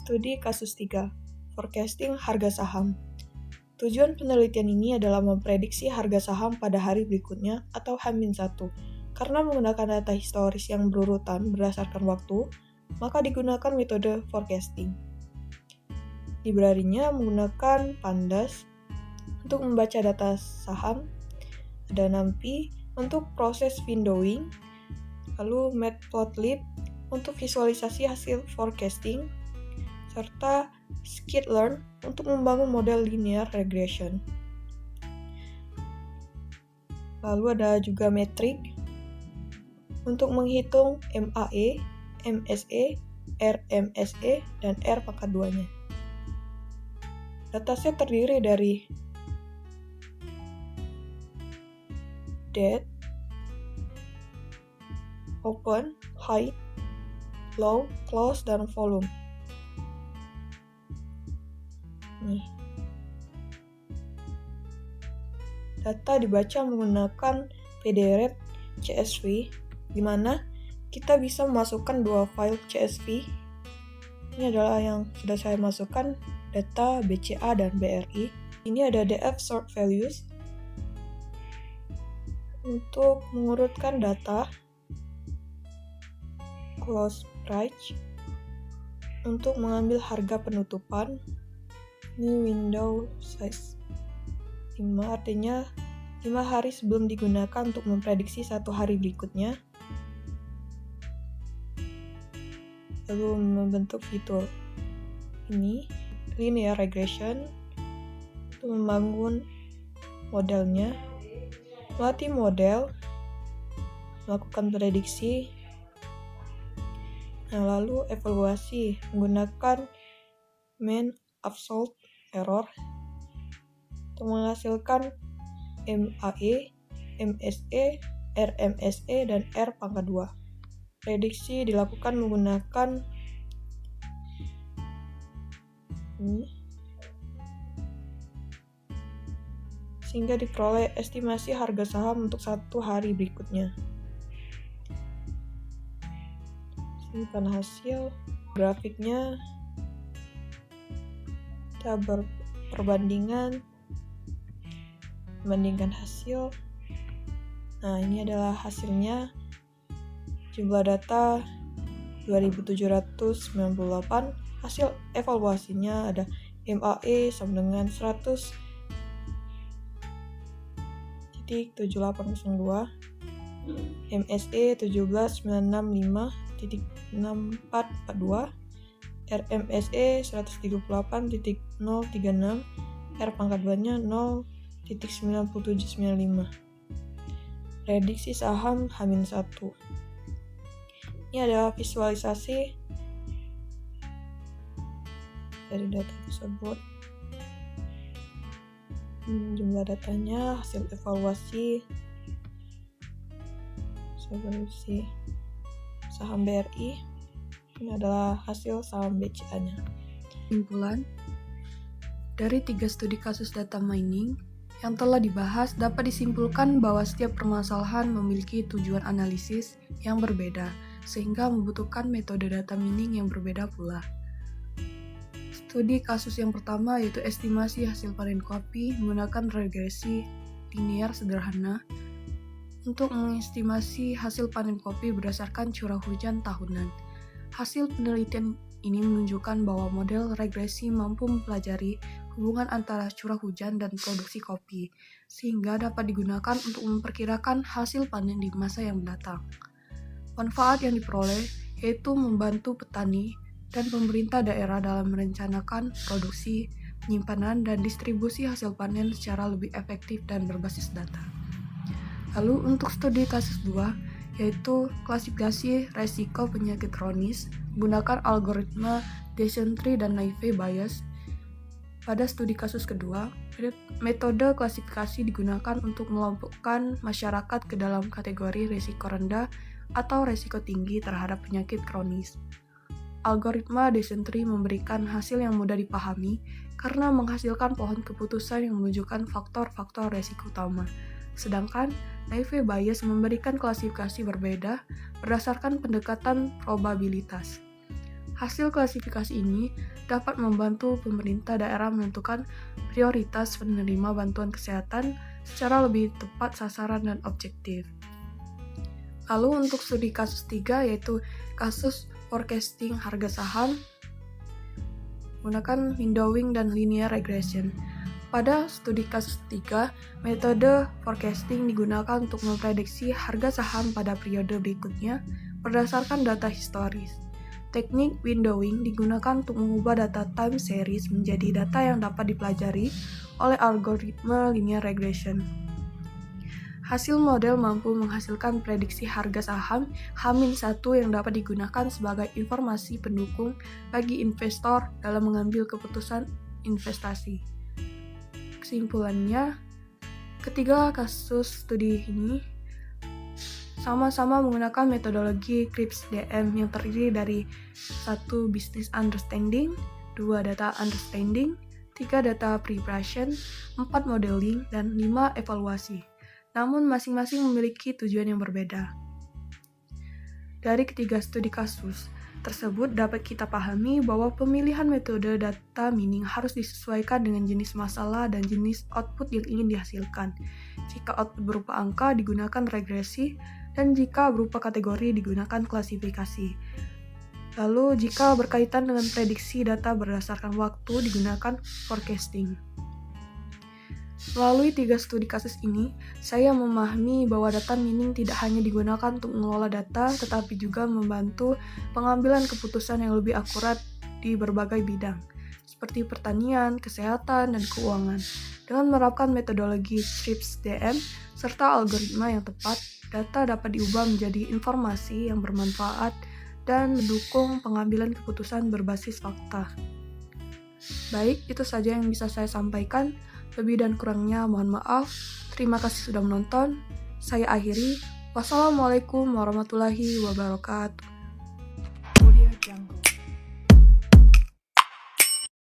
Studi kasus 3, forecasting harga saham. Tujuan penelitian ini adalah memprediksi harga saham pada hari berikutnya atau H-1. Karena menggunakan data historis yang berurutan berdasarkan waktu, maka digunakan metode forecasting. Librarinya menggunakan Pandas untuk membaca data saham, ada NumPy untuk proses windowing, lalu Matplotlib untuk visualisasi hasil forecasting, serta Skitlearn untuk membangun model linear regression. Lalu ada juga metrik untuk menghitung MAE, MSE, RMSE, dan R pangkat 2-nya. Dataset terdiri dari date, open, high, low, close, dan volume. Data dibaca menggunakan pdret CSV, di mana kita bisa memasukkan dua file CSV. Ini adalah yang sudah saya masukkan, data BCA dan BRI. Ini ada DF sort values untuk mengurutkan data, close price untuk mengambil harga penutupan. Ini window size 5, artinya 5 hari sebelum digunakan untuk memprediksi 1 hari berikutnya. Lalu membentuk fitur ini, linear regression, untuk membangun modelnya, melatih model, melakukan prediksi. Nah, lalu evaluasi menggunakan mean absolute error untuk menghasilkan MAE, MSE, RMSE, dan R pangkat 2. Prediksi dilakukan menggunakan ini, sehingga diperoleh estimasi harga saham untuk 1 hari berikutnya. Simpan hasil, grafiknya, kita perbandingan, membandingkan hasil. Nah, ini adalah hasilnya. Jumlah data 2798. Hasil evaluasinya ada MAE sama dengan 100.7802, MSE 17.965.6442, RMSE 138.036, R pangkat 2-nya 0.9795. Prediksi saham H-1. Ini ada visualisasi dari data tersebut. Jumlah datanya, hasil evaluasi saham BRI. Ini adalah hasil saham BCA-nya. Kesimpulan, dari 3 studi kasus data mining yang telah dibahas dapat disimpulkan bahwa setiap permasalahan memiliki tujuan analisis yang berbeda, sehingga membutuhkan metode data mining yang berbeda pula. Studi kasus yang pertama yaitu estimasi hasil panen kopi menggunakan regresi linear sederhana untuk mengestimasi hasil panen kopi berdasarkan curah hujan tahunan. Hasil penelitian ini menunjukkan bahwa model regresi mampu mempelajari hubungan antara curah hujan dan produksi kopi, sehingga dapat digunakan untuk memperkirakan hasil panen di masa yang mendatang. Manfaat yang diperoleh yaitu membantu petani dan pemerintah daerah dalam merencanakan produksi, penyimpanan, dan distribusi hasil panen secara lebih efektif dan berbasis data. Lalu untuk studi kasus 2, yaitu klasifikasi resiko penyakit kronis menggunakan algoritma Decision Tree dan Naive Bayes. Pada studi kasus kedua, metode klasifikasi digunakan untuk mengelompokkan masyarakat ke dalam kategori risiko rendah atau risiko tinggi terhadap penyakit kronis. Algoritma Decision Tree memberikan hasil yang mudah dipahami karena menghasilkan pohon keputusan yang menunjukkan faktor-faktor risiko utama. Sedangkan Naive Bayes memberikan klasifikasi berbeda berdasarkan pendekatan probabilitas. Hasil klasifikasi ini dapat membantu pemerintah daerah menentukan prioritas penerima bantuan kesehatan secara lebih tepat sasaran dan objektif. Lalu untuk studi kasus 3 yaitu kasus forecasting harga saham menggunakan windowing dan linear regression. Pada studi kasus 3, metode forecasting digunakan untuk memprediksi harga saham pada periode berikutnya berdasarkan data historis. Teknik windowing digunakan untuk mengubah data time series menjadi data yang dapat dipelajari oleh algoritma linear regression. Hasil model mampu menghasilkan prediksi harga saham H-1 yang dapat digunakan sebagai informasi pendukung bagi investor dalam mengambil keputusan investasi. Kesimpulannya, ketiga kasus studi ini sama-sama menggunakan metodologi CRISP-DM yang terdiri dari 1. Business Understanding, 2. Data Understanding, 3. Data Preparation, 4. Modeling, dan 5. Evaluasi. Namun masing-masing memiliki tujuan yang berbeda. Dari ketiga studi kasus tersebut dapat kita pahami bahwa pemilihan metode data mining harus disesuaikan dengan jenis masalah dan jenis output yang ingin dihasilkan. Jika output berupa angka digunakan regresi, dan jika berupa kategori digunakan klasifikasi. Lalu jika berkaitan dengan prediksi data berdasarkan waktu digunakan forecasting. Melalui 3 studi kasus ini, saya memahami bahwa data mining tidak hanya digunakan untuk mengelola data, tetapi juga membantu pengambilan keputusan yang lebih akurat di berbagai bidang, seperti pertanian, kesehatan, dan keuangan. Dengan menerapkan metodologi CRISP-DM serta algoritma yang tepat, data dapat diubah menjadi informasi yang bermanfaat dan mendukung pengambilan keputusan berbasis fakta. Baik, itu saja yang bisa saya sampaikan. Lebih dan kurangnya mohon maaf. Terima kasih sudah menonton. Saya akhiri. Wassalamualaikum warahmatullahi wabarakatuh. Audio Jungle.